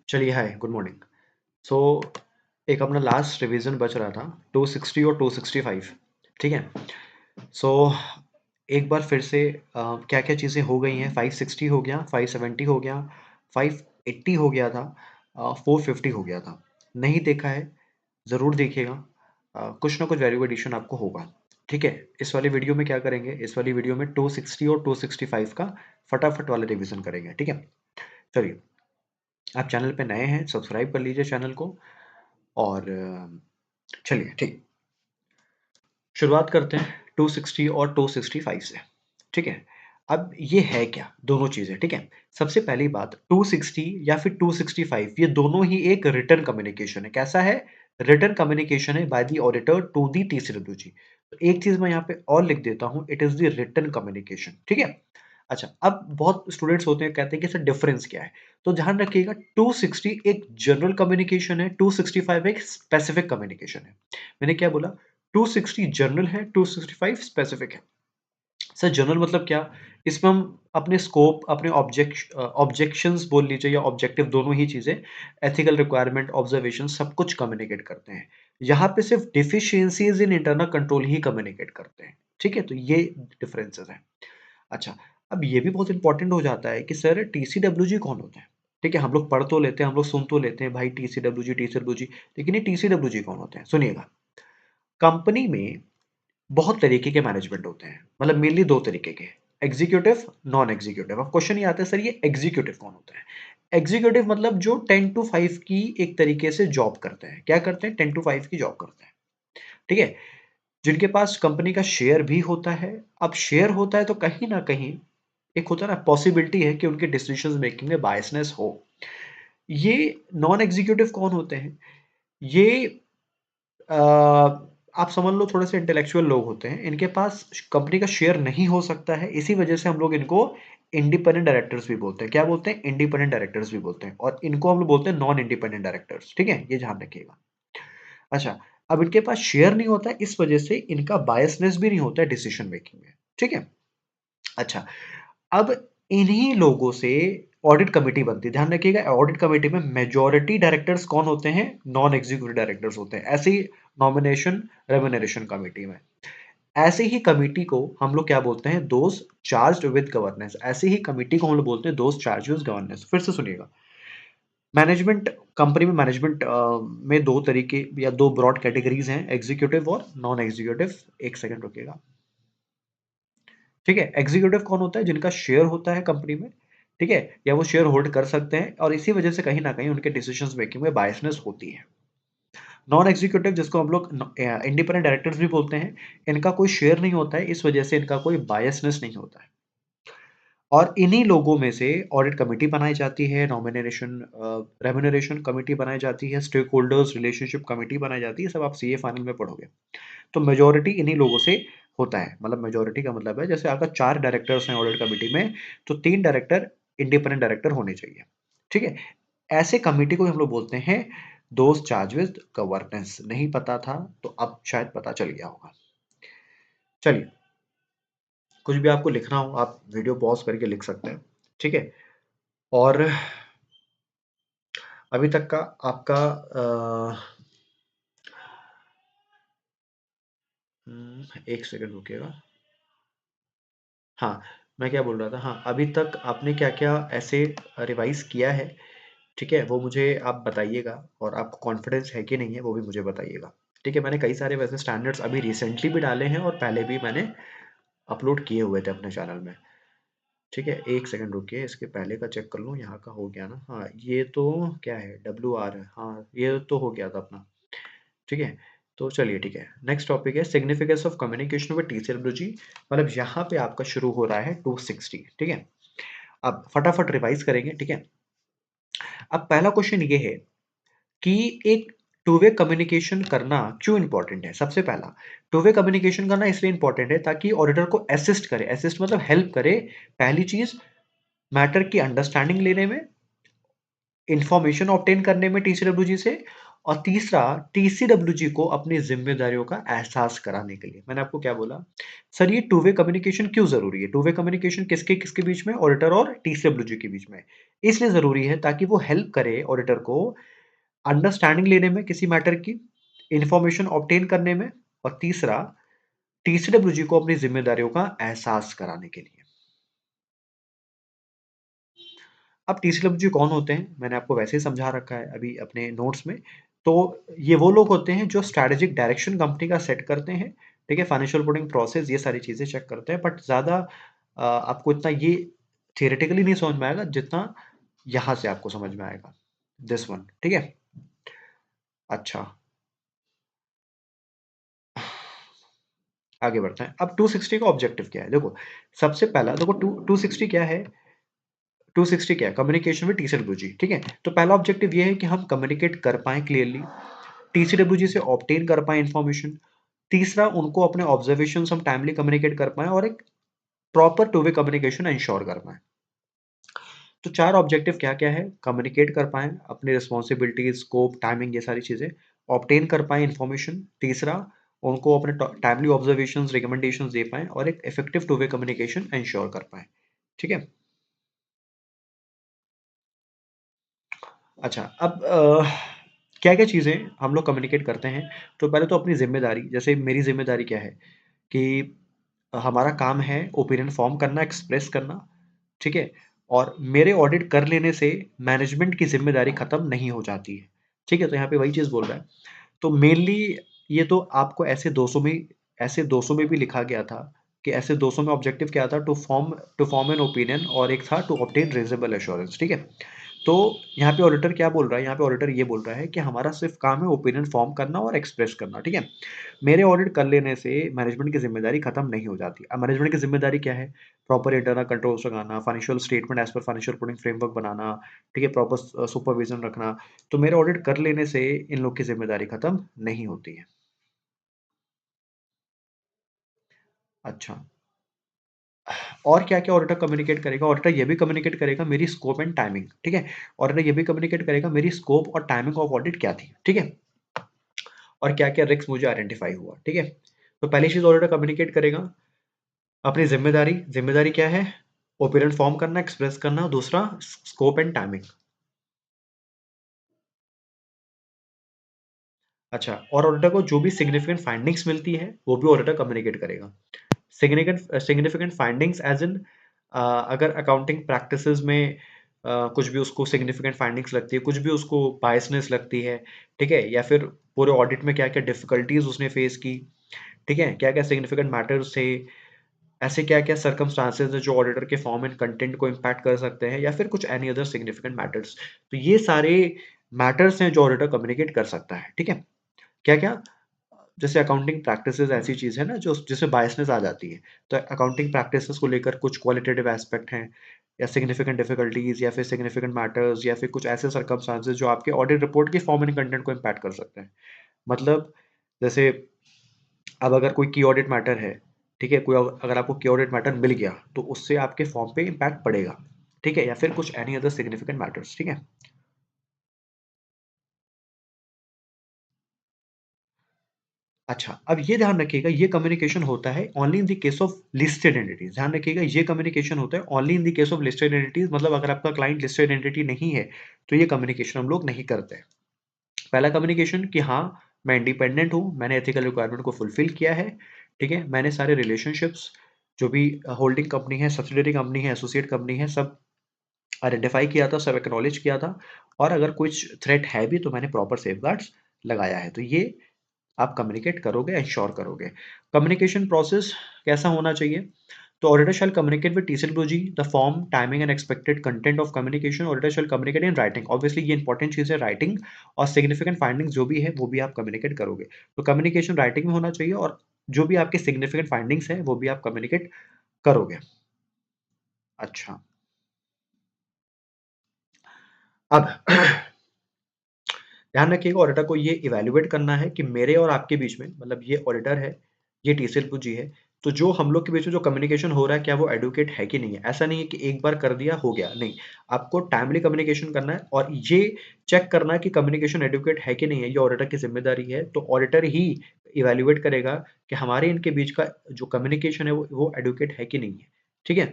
चलिए hi good morning. सो एक अपना लास्ट रिवीजन बच रहा था 260 और 265। ठीक है। सो एक बार फिर से क्या क्या चीज़ें हो गई हैं। 560 हो गया, 570 हो गया, 580 हो गया था, 450 हो गया था। नहीं देखा है ज़रूर देखिएगा। कुछ ना कुछ वैल्यू एडिशन आपको होगा। ठीक है। इस वाली वीडियो में क्या करेंगे, इस वाली वीडियो में 260 और 265 का फटाफट वाला रिवीजन करेंगे। ठीक है। चलिए, आप चैनल पे नए हैं सब्सक्राइब कर लीजिए चैनल को। और चलिए ठीक, शुरुआत करते हैं 260 और 265 से। ठीक है। अब ये है क्या दोनों चीजें। ठीक है। सबसे पहली बात, 260 या फिर 265 ये दोनों ही एक रिटर्न कम्युनिकेशन है। कैसा है? रिटर्न कम्युनिकेशन है by the auditor to the TCWG. तो एक चीज मैं यहाँ पे और लिख देता हूँ, it is the return communication. ठीक है। अच्छा, अब बहुत स्टूडेंट्स होते हैं कहते हैं कि सर डिफरेंस क्या है। तो ध्यान रखिएगा, 260 एक जनरल कम्युनिकेशन है, 265 एक स्पेसिफिक कम्युनिकेशन है। मैंने क्या बोला? 260 जनरल है, 265 स्पेसिफिक है। सर जनरल मतलब क्या? इसमें हम अपने स्कोप, अपने ऑब्जेक्शंस बोल लीजिए या ऑब्जेक्टिव, दोनों ही चीजें, एथिकल रिक्वायरमेंट, ऑब्जर्वेशन सब कुछ कम्युनिकेट करते हैं। यहाँ पे सिर्फ deficiencies in internal control he communicate करते हैं। ठीक है। तो ये डिफरेंसेस हैं। अच्छा, अब ये भी बहुत इंपॉर्टेंट हो जाता है कि सर टीसीडब्ल्यूजी कौन होता है। ठीक है, हम लोग पढ़ तो लेते हैं, हम लोग सुन तो लेते हैं भाई टीसीडब्ल्यूजी टीसीडब्ल्यूजी, लेकिन ये टीसीडब्ल्यूजी कौन होते हैं सुनिएगा। कंपनी में बहुत तरीके के मैनेजमेंट होते हैं, मतलब मेनली दो तरीके के, एग्जीक्यूटिव, नॉन एग्जीक्यूटिव। अब क्वेश्चन ये आता है सर ये एग्जीक्यूटिव कौन होता है। एग्जीक्यूटिव मतलब जो 10 to 5 की एक तरीके से जॉब करते हैं। क्या करते हैं? 10 to 5 की जॉब करते हैं। ठीक है। जिनके पास कंपनी का शेयर भी होता है। अब शेयर होता है तो कहीं ना कहीं एक होता है ना, पॉसिबिलिटी है कि उनके डिसीजन मेकिंग में बायसनेस हो। ये नॉन एग्जीक्यूटिव कौन होते हैं? ये आप समझ लो थोड़े से इंटेलेक्चुअल लोग होते हैं, इनके पास कंपनी का शेयर नहीं हो सकता है, इसी वजह से हम लोग इनको इंडिपेंडेंट डायरेक्टर्स भी बोलते हैं। क्या बोलते हैं? इंडिपेंडेंट डायरेक्टर्स भी बोलते हैं, और इनको हम लोग बोलते हैं नॉन इंडिपेंडेंट डायरेक्टर्स। ठीक है, ये ध्यान रखिएगा। अच्छा, अब इनके पास शेयर नहीं होता है, इस वजह से इनका बायसनेस भी नहीं होता है डिसीजन मेकिंग में। ठीक है। अच्छा, अब इन्हीं लोगों से ऑडिट कमेटी बनती है। ध्यान रखिएगा, ऑडिट कमेटी में मेजॉरिटी डायरेक्टर्स कौन होते हैं? नॉन एग्जीक्यूटिव डायरेक्टर्स होते हैं। ऐसे ही नॉमिनेशन रेम्युनरेशन कमेटी में, ऐसे ही कमेटी को हम लोग क्या बोलते हैं? Those charged with governance. ऐसे ही कमेटी को हम लोग बोलते हैं दोज चार्ज्ड विद गवर्नेंस। फिर से सुनिएगा, मैनेजमेंट, कंपनी में मैनेजमेंट में दो तरीके या दो ब्रॉड कैटेगरीज हैं, एग्जीक्यूटिव और नॉन एग्जीक्यूटिव। एक सेकंड रुकिएगा। ठीक है। एग्जीक्यूटिव कौन होता है? जिनका शेयर होता है कंपनी में। ठीक है, या वो शेयर होल्ड कर सकते हैं, और इसी वजह से कहीं ना कहीं उनके डिसीजंस मेकिंग में बायसनेस होती है। नॉन एग्जीक्यूटिव, जिसको हम लोग इंडिपेंडेंट डायरेक्टर्स भी बोलते हैं, इनका कोई शेयर नहीं होता है, इस वजह से इनका कोई बायसनेस नहीं होता है। और इन्हीं लोगों में से ऑडिट कमेटी बनाई जाती है, नॉमिनेशन रेम्युनरेशन कमेटी बनाई जाती है, स्टेक होल्डर्स रिलेशनशिप कमेटी बनाई जाती है। सब आप सीए फाइनल में पढ़ोगे। तो मेजॉरिटी इन्हीं लोगों से होता है। मतलब मेजॉरिटी का मतलब है, जैसे आपका 4 डायरेक्टर्स हैं ऑडिट कमेटी में, तो 3 डायरेक्टर इंडिपेंडेंट डायरेक्टर होने चाहिए। ठीक है। ऐसे कमेटी को हम लोग बोलते हैं दोस्त चार्ज विद गवर्नेंस। नहीं पता था तो अब शायद पता चल गया होगा। चलिए, कुछ भी आपको लिखना हो आप वीडियो पॉज करके लिख सकते हैं। ठीक है। और अभी तक का आपका एक सेकंड रुकिएगा। हाँ, मैं क्या बोल रहा था, हाँ, अभी तक आपने क्या-क्या ऐसे रिवाइज़ किया है, ठीक है? वो मुझे आप बताइएगा, और आपको कॉन्फिडेंस है कि नहीं है, वो भी मुझे बताइएगा। ठीक है? मैंने कई सारे वैसे स्टैंडर्ड्स अभी रिसेंटली भी डाले हैं, और पहले भी मैंने अपलोड किए हुए थे अपने चैनल में। ठीक है? 1 सेकंड रुकिए, इसके पहले का चेक कर लूँ, यहाँ का हो गया ना? हाँ, ये तो क्या है? WR है, हाँ, ये तो हो गया था अपना। ठीक है? तो चलिए ठीक है, नेक्स्ट टॉपिक है significance of communication with TCWG. मतलब यहाँ पे आपका शुरू हो रहा है 260। ठीक है। अब फटाफट रिवाइज करेंगे। ठीक है। अब पहला क्वेश्चन ये है कि एक टू वे कम्युनिकेशन करना क्यों इंपॉर्टेंट है। सबसे पहला, टू वे कम्युनिकेशन करना इसलिए इंपॉर्टेंट है ताकि ऑडिटर को असिस्ट करे। असिस्ट मतलब हेल्प करे। पहली चीज, मैटर की अंडरस्टैंडिंग लेने में, इंफॉर्मेशन ऑब्टेन करने में टीसीडब्ल्यूजी से, और तीसरा टीसीडब्ल्यूजी को अपनी जिम्मेदारियों का एहसास कराने के लिए। मैंने आपको क्या बोला? सर ये टू वे कम्युनिकेशन क्यों ज़रूरी है? टू वे कम्युनिकेशन किसके बीच में? ऑडिटर और टीसीडब्ल्यूजी के बीच में। इसलिए ज़रूरी है ताकि वो हेल्प करे ऑडिटर को अंडरस्टैंडिंग लेने में किसी मैटर की, इन्फॉर्मेशन ऑब्टेन करने में, और तीसरा टीसीडब्ल्यूजी को अपनी जिम्मेदारियों का एहसास कराने के लिए। अब टीसीडब्ल्यूजी कौन होते हैं? मैंने आपको वैसे ही समझा रखा है अभी अपने नोट्स में। तो ये वो लोग होते हैं जो स्ट्रैटेजिक डायरेक्शन कंपनी का सेट करते हैं, ठीक है? फाइनेंशियल रिपोर्टिंग प्रोसेस ये सारी चीज़ें चेक करते हैं, बट ज़्यादा आपको इतना ये थियोरेटिकली नहीं समझ में आएगा जितना यहाँ से आपको समझ में आएगा। दिस वन, ठीक है? अच्छा, आगे बढ़ते हैं। अब 260 का ऑब्जेक्टिव क्या है? देखो, सबसे पहला देखो 260 क्या है? 260 क्या है? कम्युनिकेशन विद टीसीडब्ल्यूजी, ठीक है? तो पहला ऑब्जेक्टिव ये है कि हम कम्युनिकेट कर पाएँ क्लियरली, टीसीडब्ल्यूजी से ऑब्टेन कर पाएँ इन्फॉर्मेशन। तीसरा, उनको अपने ऑब्जर्वेशंस हम टाइमली कम्युनिकेट कर पाएँ और एक proper two way communication ensure कर पाएँ। तो 4 ऑब्जेक्टिव क्या-क्या है? कम्युनिकेट कर पाएँ, अपनी रिस्पॉन्सिबिलिटीज़, स्कोप, टाइमिंग ये सारी चीज़ें, ऑब्टेन कर पाएँ इन्फॉर्मेशन। तीसरा, उनको अपने टाइमली ऑब्जर्वेशंस, रिकमेंडेशंस दे पाएँ और एक effective two way communication ensure कर पाएँ। ठीक है? अच्छा, अब क्या-क्या चीज़ें हम लोग कम्युनिकेट करते हैं? तो पहले तो अपनी ज़िम्मेदारी, जैसे मेरी ज़िम्मेदारी क्या है कि हमारा काम है ओपिनियन फॉर्म करना, एक्सप्रेस करना, ठीक है? और मेरे ऑडिट कर लेने से मैनेजमेंट की ज़िम्मेदारी खत्म नहीं हो जाती है, ठीक है? तो यहाँ पे वही चीज़ बोल रहा है। तो मेनली ये तो आपको ऐसे 200 में भी लिखा गया था कि ऐसे 200 में ऑब्जेक्टिव क्या था? टू फॉर्म एन ओपिनियन, और एक था टू ऑब्टेन रीज़नेबल एश्योरेंस, ठीक है? तो यहाँ पे ऑडिटर क्या बोल रहा है? यहाँ पे ऑडिटर ये बोल रहा है कि हमारा सिर्फ़ काम है ओपिनियन फॉर्म करना और एक्सप्रेस करना, ठीक है? मेरे ऑडिट कर लेने से मैनेजमेंट की ज़िम्मेदारी खत्म नहीं हो जाती। अब मैनेजमेंट की ज़िम्मेदारी क्या है? प्रॉपर इंटरनल कंट्रोल्स लगाना, financial statement as per financial reporting framework बनाना, ठीक है? प्रॉपर सुपरविज़न रखना। तो मेरे ऑडिट कर लेने से इन लोग की ज़िम्मेदारी खत्म नहीं होती है। अच्छा, और क्या-क्या ऑडिटर कम्युनिकेट करेगा? ऑडिटर ये भी कम्युनिकेट करेगा मेरी स्कोप एंड टाइमिंग, ठीक है? ऑडिटर ये भी कम्युनिकेट करेगा मेरी स्कोप और टाइमिंग ऑफ ऑडिट क्या थी, ठीक है? और क्या-क्या रिस्क मुझे आइडेंटिफाई हुआ, ठीक है? तो पहली चीज़ ऑडिटर कम्युनिकेट करेगा अपनी ज़िम्मेदारी। ज़िम्मेदारी क्या है? ओपिनियन फॉर्म करना, एक्सप्रेस करना। दूसरा, स्कोप एंड टाइमिंग। अच्छा, और ऑडिटर को जो भी सिग्निफिकेंट फाइंडिंग्स मिलती है, वो भी ऑडिटर कम्युनिकेट करेगा। सिग्निफिकेंट फाइंडिंग्स एज़ इन अगर अकाउंटिंग प्रैक्टिसेज़ में कुछ भी उसको सिग्निफिकेंट फाइंडिंग्स लगती है, कुछ भी उसको बायसनेस लगती है, ठीक है? या फिर पूरे ऑडिट में क्या-क्या डिफ़िकल्टीज़ उसने फेस की, ठीक है? क्या-क्या सिग्निफिकेंट मैटर्स थे, ऐसे क्या-क्या सर्कमस्टांसेस हैं जो ऑडिटर के फॉर्म एंड कंटेंट को इम्पैक्ट कर सकते हैं, या फिर कुछ एनी अदर सिग्निफिकेंट मैटर्स। तो ये सारे मैटर्स हैं जो ऑडिटर कम्युनिकेट कर सकता है, ठीक है? क्या-क्या? जैसे अकाउंटिंग प्रैक्टिसेज़ ऐसी चीज़ है ना जो जिसमें बायसनेस आ जाती है। तो अकाउंटिंग प्रैक्टिसेज़ को लेकर कुछ क्वालिटेटिव एस्पेक्ट हैं, या सिग्निफिकेंट डिफिकल्टीज़, या फिर सिग्निफिकेंट मैटर्स, या फिर कुछ ऐसे सर्कमस्टांसेस जो आपके ऑडिट रिपोर्ट के फॉर्म एंड कंटेंट को इम्पैक्ट कर सकते हैं। मतलब जैसे अब अगर कोई की ऑडिट मैटर है, ठीक है? अगर आपको की ऑडिट मैटर मिल गया, तो उससे आपके फॉर्म पे इम्पैक्ट पड़ेगा, ठीक है? या फिर कुछ एनी अदर सिग्निफिकेंट मैटर्स, ठीक है? अच्छा, अब ये ध्यान रखिएगा, ये कम्युनिकेशन होता है only in the case of listed entities. ध्यान रखिएगा, ये कम्युनिकेशन होता है only in the case of listed entities, मतलब अगर आपका क्लाइंट लिस्टेड एंटिटी नहीं है, तो ये कम्युनिकेशन हम लोग नहीं करते हैं। पहला कम्युनिकेशन कि हाँ, मैं इंडिपेंडेंट हूँ, मैंने एथिकल रिक्वायरमेंट को फुलफिल किया है, ठीक है? मैंने सारे रिलेशनशिप्स, जो भी होल्डिंग कंपनी है, सब्सिडियरी कंपनी है, एसोसिएट कंपनी है, सब आइडेंटिफाई किया था, सब एक्नॉलेज किया था, और अगर कुछ थ्रेट है भी तो मैंने प्रॉपर सेफगार्ड्स लगाया है। तो ये आप कम्युनिकेट करोगे, एंश्योर करोगे। कम्युनिकेशन प्रोसेस कैसा होना चाहिए? तो auditor shall communicate with TCWG the form, timing and expected content of communication. Auditor shall communicate in writing. Obviously ये इंपॉर्टेंट चीज़ है, राइटिंग, और सिग्निफिकेंट फाइंडिंग्स जो भी है वो भी आप कम्युनिकेट करोगे। तो कम्युनिकेशन राइटिंग में होना चाहिए, और जो भी आपके सिग्निफिकेंट फाइंडिंग्स हैं वो भी आप कम्युनिकेट करोगे। अच्छा, अब ध्यान रखिएगा, ऑडिटर को ये इवैल्यूएट करना है कि मेरे और आपके बीच में, मतलब ये ऑडिटर है, ये टीसीएलजी है, तो जो हम लोग के बीच में जो कम्युनिकेशन हो रहा है, क्या वो एडुकेट है कि नहीं है? ऐसा नहीं है कि एक बार कर दिया, हो गया, नहीं। आपको टाइमली कम्युनिकेशन करना है और ये चेक करना है कि कम्युनिकेशन एडुकेट है कि नहीं है, ये ऑडिटर की ज़िम्मेदारी है। तो ऑडिटर ही इवैल्यूएट करेगा कि हमारे इनके बीच का जो कम्युनिकेशन है, वो एडुकेट है कि नहीं है, ठीक है?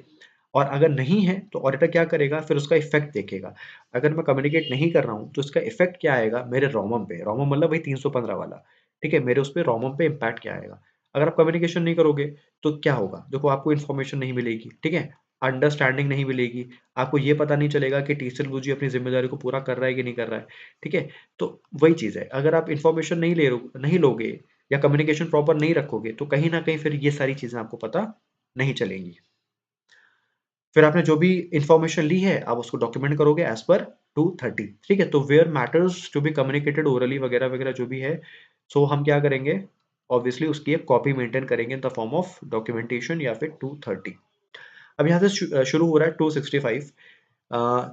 और अगर नहीं है, तो ऑडिटर क्या करेगा, फिर उसका इफ़ेक्ट देखेगा। अगर मैं कम्युनिकेट नहीं कर रहा हूँ, तो उसका इफ़ेक्ट क्या आएगा मेरे रोमम पे, रोमम मतलब वही 315 वाला, ठीक है? मेरे उस पे रोमम पे इम्पैक्ट क्या आएगा? अगर आप कम्युनिकेशन नहीं करोगे, तो क्या होगा? देखो आपको इन्फॉर्मेशन नहीं मिलेगी, ठीक है? अंडरस्टैंडिंग नहीं मिलेगी, आपको ये पता नहीं चलेगा कि टीचर गुरुजी अपनी ज़िम्मेदारी को पूरा कर रहा है कि नहीं कर रहा है, ठीक है? तो वही चीज़ है, अगर आप इन्फॉर्मेशन नहीं लोगे या कम्युनिकेशन प्रॉपर नहीं रखोगे, तो कहीं न कहीं फिर ये सारी चीज़ें आपको पता नहीं चलेंगी। फिर आपने जो भी इन्फॉर्मेशन ली है, आप उसको डॉक्यूमेंट करोगे एज़ पर 230, ठीक है? तो where matters to be communicated orally वगैरह-वगैरह जो भी है, सो हम क्या करेंगे, ऑब्वियसली उसकी एक कॉपी मेंटेन करेंगे in the form of documentation या फिर 230। अब यहाँ से शुरू हो रहा है 265।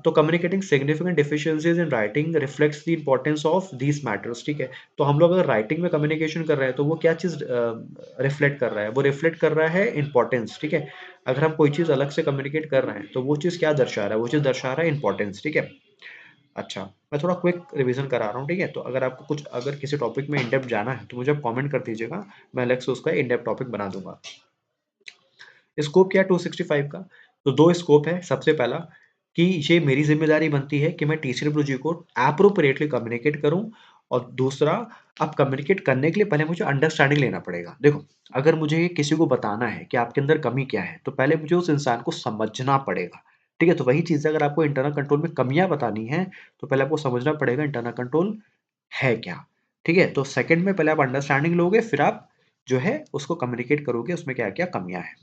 तो communicating significant deficiencies in writing reflects the importance of these matters, ठीक है? तो हम लोग अगर राइटिंग में कम्युनिकेशन कर रहे हैं, तो वो क्या चीज़ रिफ्लेक्ट कर रहा है? वो रिफ्लेक्ट कर रहा है इंपॉर्टेंस, ठीक है? अगर हम कोई चीज़ अलग से कम्युनिकेट कर रहे हैं, तो वो चीज़ क्या दर्शा रहा है? वो चीज़ दर्शा रहा है इंपॉर्टेंस, ठीक है? अच्छा, मैं थोड़ा क्विक रिवीजन करा रहा हूँ, ठीक है? तो अगर आपको कुछ अगर किसी टॉपिक में इन डेप्थ जाना है, तो मुझे आप कमेंट कर दीजिएगा, मैं अलग से उसका इन डेप्थ टॉपिक बना दूंगा। स्कोप क्या है 265 का? तो 2 स्कोप है। सबसे पहला कि ये मेरी ज़िम्मेदारी बनती है कि मैं टीचर गुरुजी को एप्रोप्रिएटली कम्युनिकेट करूँ, और दूसरा, अब कम्युनिकेट करने के लिए पहले मुझे अंडरस्टैंडिंग लेना पड़ेगा। देखो, अगर मुझे किसी को बताना है कि आपके अंदर कमी क्या है, तो पहले मुझे उस इंसान को समझना पड़ेगा, ठीक है? तो वही चीज़ है, अगर आपको इंटरनल कंट्रोल में कमियाँ बतानी हैं, तो पहले आपको समझना पड़ेगा इंटरनल कंट्रोल है क्या, ठीक है? तो सेकंड में पहले आप अंडरस्टैंडिंग लोगे, फिर आप जो है उसको कम्युनिकेट करोगे, उसमें क्या-क्या कमियाँ हैं।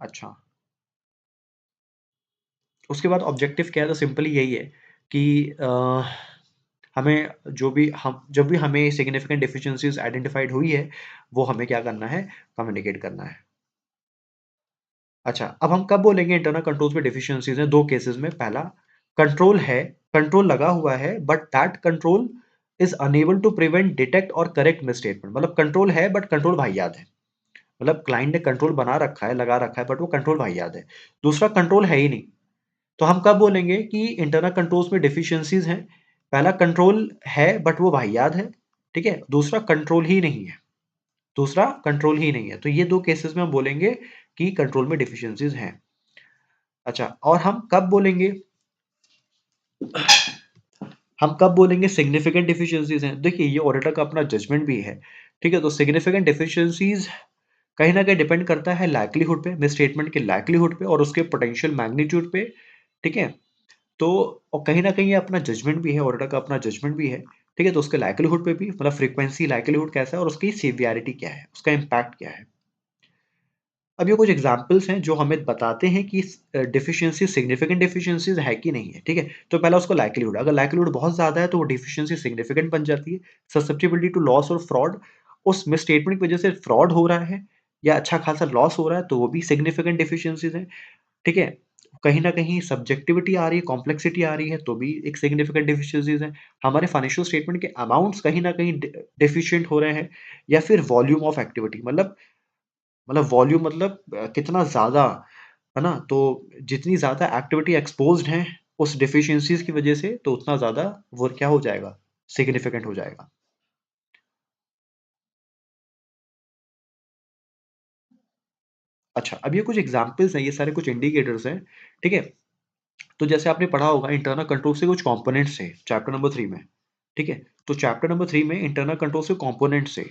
अच्छा। उसके बाद ऑब्जेक्टिव क्या है, तो सिंपली यही है कि हमें जो भी हम जब भी हमें सिग्निफिकेंट डेफिशिएंसीज आइडेंटिफाइड हुई है, वो हमें क्या करना है, कम्युनिकेट करना है। अच्छा, अब हम कब बोलेंगे इंटरनल कंट्रोल्स में डेफिशिएंसीज हैं? 2 केसेस में। पहला, कंट्रोल है, कंट्रोल लगा हुआ है, but that control is unable to prevent, detect और करेक्ट मिसस्टेटमेंट। मतलब कंट्रोल है, बट कंट्रोल वाहियात है। मतलब क्लाइंट ने कंट्रोल बना रखा है, लगा रखा है, बट वो कंट्रोल वाहियात है। दूसरा, कंट्रोल है ही नहीं। तो हम कब बोलेंगे कि इंटरनल कंट्रोल्स में डेफिशिएंसीज हैं? पहला, कंट्रोल है बट वो वाहियात है, ठीक है? दूसरा, कंट्रोल ही नहीं है। दूसरा, कंट्रोल ही नहीं है। तो ये 2 केसेस में हम बोलेंगे कि कंट्रोल में डेफिशिएंसीज हैं। अच्छा, और हम कब बोलेंगे सिग्निफिकेंट डेफिशिएंसीज हैं? देखिए, ये ऑडिटर का अपना जजमेंट भी है, ठीक है? तो सिग्निफिकेंट डेफिशिएंसीज कहीं न कहीं डिपेंड करता है लाइक्लीहुड पे, मिसस्टेटमेंट के लाइक्लीहुड पे और उसके पोटेंशियल मैग्नीट्यूड पे, ठीक है? तो और कहीं न कहीं ये अपना जजमेंट भी है, ऑडिटर का अपना जजमेंट भी है, ठीक है? तो उसके लाइक्लीहुड पे भी, मतलब फ्रीक्वेंसी, लाइक्लीहुड कैसा है और उसकी सिवियरिटी क्या है, उसका इम्पैक्ट क्या है। अब ये कुछ एग्ज़ाम्पल्स हैं जो हमें बताते हैं कि डेफिशिएंसी सिग्निफिकेंट डेफिशिएंसीज़ है कि नहीं है, ठीक है? तो पहला उसका लाइक्लीहुड, अगर लाइक्लीहुड बहुत ज़्यादा है, तो वो डेफिशिएंसी सिग्निफिकेंट बन जाती है। ससेप्टिबिलिटी टू लॉस और फ्रॉड, उस मिसस्टेटमेंट की वजह से फ्रॉड हो रहा है या अच्छा खासा लॉस हो रहा है, तो वो भी सिग्निफिकेंट डेफिशिएंसीज़ हैं। ठीक है? कहीं न कहीं सब्जेक्टिविटी आ रही है, कॉम्प्लेक्सिटी आ रही है, तो भी एक सिग्निफिकेंट डेफिशिएंसीज़ है। हमारे फाइनेंशियल स्टेटमेंट के अमाउंट्स कहीं न कहीं डेफिशिएंट हो रहे हैं, या फिर वॉल्यूम ऑफ एक्टिविटी, मतलब वॉल्यूम, मतलब कितना ज़्यादा, है ना? तो जितनी ज़्यादा एक्टिविटी एक्सपोज़्ड है उस डेफिशिएंसीज़ की वजह से, तो उतना ज़्यादा वो क्या हो जाएगा, सिग्निफिकेंट हो जाएगा। अच्छा, अब ये कुछ एग्ज़ाम्पल्स हैं, ये सारे कुछ इंडिकेटर्स हैं, ठीक है? तो जैसे आपने पढ़ा होगा, इंटरनल कंट्रोल से कुछ कंपोनेंट्स थे चैप्टर नंबर 3 में, ठीक है? तो चैप्टर नंबर 3 में इंटरनल कंट्रोल से कंपोनेंट्स थे,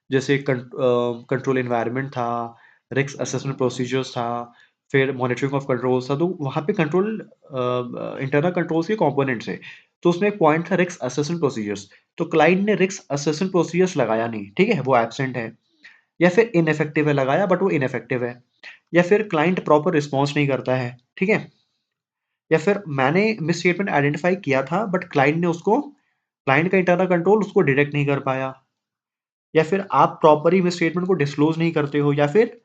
जैसे कंट्रोल एनवायरनमेंट था, रिस्क असेसमेंट प्रोसीजर्स था, फिर मॉनिटरिंग ऑफ कंट्रोल्स था, तो वहाँ पे इंटरनल कंट्रोल्स के कंपोनेंट्स थे। तो उसमें एक पॉइंट था रिस्क असेसमेंट प्रोसीजर्स, तो क्लाइंट ने रिस्क असेसमेंट प्रोसीजर्स लगाया नहीं, ठीक है? वो एब्सेंट है, या फिर इनइफेक्टिव है, लगाया बट वो इनइफेक्टिव है, या फिर क्लाइंट प्रॉपर रिस्पॉन्स नहीं करता है, ठीक है? या फिर मैंने मिसस्टेटमेंट आइडेंटिफाई किया था, बट क्लाइंट का इंटरनल कंट्रोल उसको डिटेक्ट नहीं कर पाया, या फिर आप प्रॉपरली मिसस्टेटमेंट को डिस्क्लोज नहीं करते हो, या फिर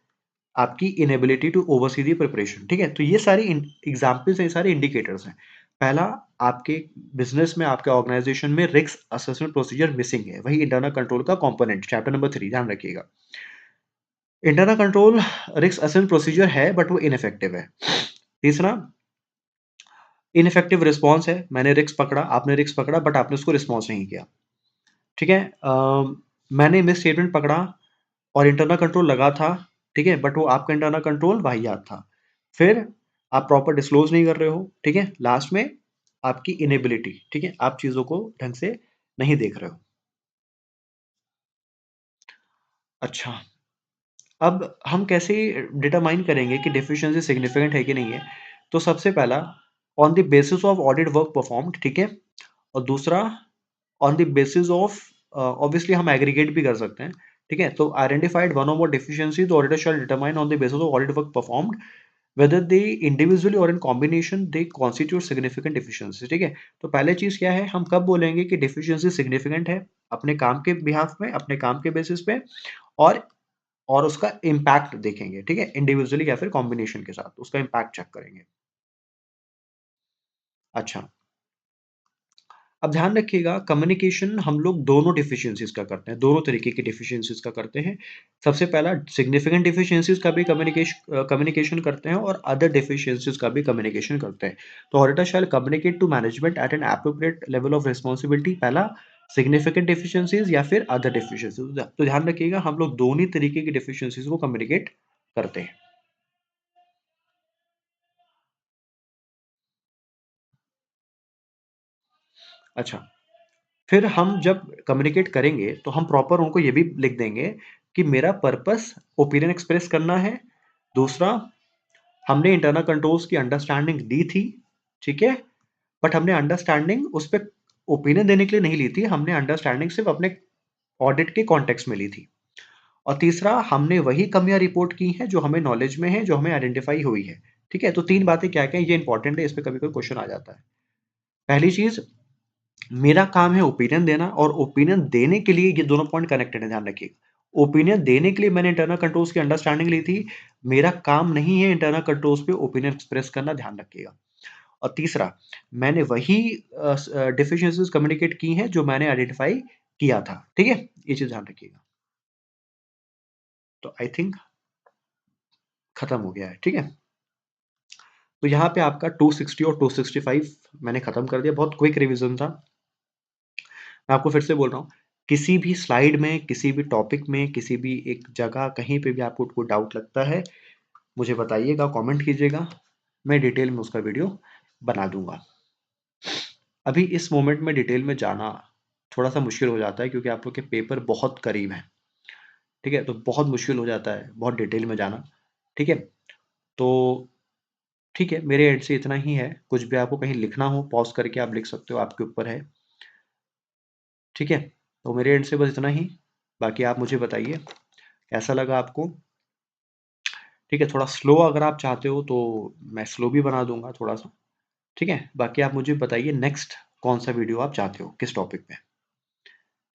आपकी inability to oversee the preparation, ठीक है? तो ये सारी एग्जाम्पल्स हैं, ये सारे इंडिकेटर्स हैं। पहला, आपके बिजनेस में, आपके ऑर्गेनाइजेशन में रिस्क असेसमेंट प्रोसीजर मिसिंग है, वही इंटरनल कंट्रोल का कंपोनेंट, चैप्टर नंबर 3, ध्यान रखिएगा। Internal control risk assessment procedure है बट वो इनइफेक्टिव है। तीसरा, इनइफेक्टिव रिस्पॉन्स है, मैंने रिस्क पकड़ा, आपने रिस्क पकड़ा बट आपने उसको रिस्पॉन्स नहीं किया। ठीक है, मैंने मिस स्टेटमेंट पकड़ा और इंटरनल कंट्रोल लगा था, ठीक है, बट वो आपका इंटरनल कंट्रोल वाहियात था। फिर आप प्रॉपर डिस्क्लोज नहीं कर रहे हो, ठीक है, लास्ट में आपकी इनेबिलिटी, ठीक है, आप चीजों को ढंग से नहीं देख रहे हो। अच्छा, अब हम कैसे डिटरमाइन करेंगे कि डेफिशिएंसी सिग्निफिकेंट है कि नहीं है? तो सबसे पहला, on the basis of audit work performed, ठीक है, और दूसरा on the basis of, obviously हम एग्रीगेट भी कर सकते हैं, ठीक है, तो identified one or more deficiency, the auditor shall determine on the basis of audit work performed whether they individually or in combination they constitute significant deficiency, ठीक है। तो पहले चीज क्या है, हम कब बोलेंगे कि डिफिशियंसी सिग्निफिकेंट है? अपने काम के बिहाफ में, अपने काम के बेसिस पे, और और उसका इम्पैक्ट देखेंगे, ठीक है, इंडिविजुअली या फिर कॉम्बिनेशन के साथ उसका इम्पैक्ट चेक करेंगे। अच्छा, अब ध्यान रखिएगा, कम्युनिकेशन हम लोग दोनों डिफिशियंसीज का करते हैं, दोनों तरीके की डिफिशियंसीज का करते हैं। सबसे पहला, सिग्निफिकेंट डिफिशियंसीज का भी कम्युनिकेशन करते हैं और अदर डिफिशियंसीज का भी कम्युनिकेशन करते हैं। तो auditor shall communicate to management at an appropriate level of responsibility, पहला सिग्निफिकेंट डिफिशियंसीज या फिर अदर डिफिशियंसीज। तो ध्यान रखिएगा, हम लोग दोनों तरीके की डिफिशियंसीज को कम्युनिकेट करते हैं। अच्छा, फिर हम जब कम्युनिकेट करेंगे तो हम प्रॉपर उनको ये भी लिख देंगे कि मेरा पर्पस ओपिनियन एक्सप्रेस करना है। दूसरा, हमने इंटरनल कंट्रोल्स की अंडरस्टैंडिंग दी थी, ठीक है, बट हमने अंडरस्टैंडिंग उस पर ओपिनियन देने के लिए नहीं ली थी, हमने अंडरस्टैंडिंग सिर्फ अपने ऑडिट के कॉन्टेक्स्ट में ली थी। और तीसरा, हमने वही कमियां रिपोर्ट की हैं जो हमें नॉलेज में है, जो हमें आइडेंटिफाई हुई है, ठीक है। तो तीन बातें क्या क्या है, ये इंपॉर्टेंट है, इस पर कभी कोई क्वेश्चन आ जाता है। पहली चीज, मेरा काम है ओपिनियन देना, और ओपिनियन देने के लिए ये दोनों पॉइंट कनेक्टेड है, ध्यान रखिएगा। ओपिनियन देने के लिए मैंने इंटरनल कंट्रोल्स की अंडरस्टैंडिंग ली थी, मेरा काम नहीं है इंटरनल कंट्रोल्स पे ओपिनियन एक्सप्रेस करना, ध्यान रखिएगा। और तीसरा, मैंने वही डिफिशियंसीज कम्युनिकेट की हैं जो मैंने आइडेंटिफाई किया था, ठीक है, ये चीज ध्यान रखिएगा। तो आई थिंक खत्म हो गया है, ठीक है। तो यहाँ पे आपका 260 और 265 मैंने खत्म कर दिया, बहुत क्विक रिवीजन था। मैं आपको फिर से बोल रहा हूँ, किसी भी स्लाइड में, किसी भी टॉपिक में, किसी भी एक जगह, कहीं पे भी आपको कोई डाउट लगता है, मुझे बताइएगा, कमेंट कीजिएगा, मैं डिटेल में उसका वीडियो बना दूंगा। अभी इस मोमेंट में डिटेल में जाना थोड़ा सा मुश्किल हो जाता है, क्योंकि आप लोग के पेपर बहुत करीब हैं, ठीक है, तो बहुत मुश्किल हो जाता है बहुत डिटेल में जाना, ठीक है। तो ठीक है, मेरे एंड से इतना ही है। कुछ भी आपको कहीं लिखना हो, पॉज करके आप लिख सकते हो, आपके ऊपर है, ठीक है। तो मेरे एंड से बस इतना ही, बाकी आप मुझे बताइए कैसा लगा आपको, ठीक है। थोड़ा स्लो अगर आप चाहते हो तो मैं स्लो भी बना दूंगा थोड़ा सा, ठीक है। बाकी आप मुझे बताइए नेक्स्ट कौन सा वीडियो आप चाहते हो, किस टॉपिक पे,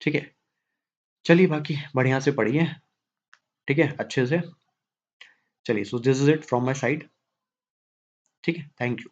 ठीक है। चलिए, बाकी बढ़िया से पढ़िए, ठीक है, अच्छे से। चलिए, so this is it from my side, ठीक है, थैंक यू।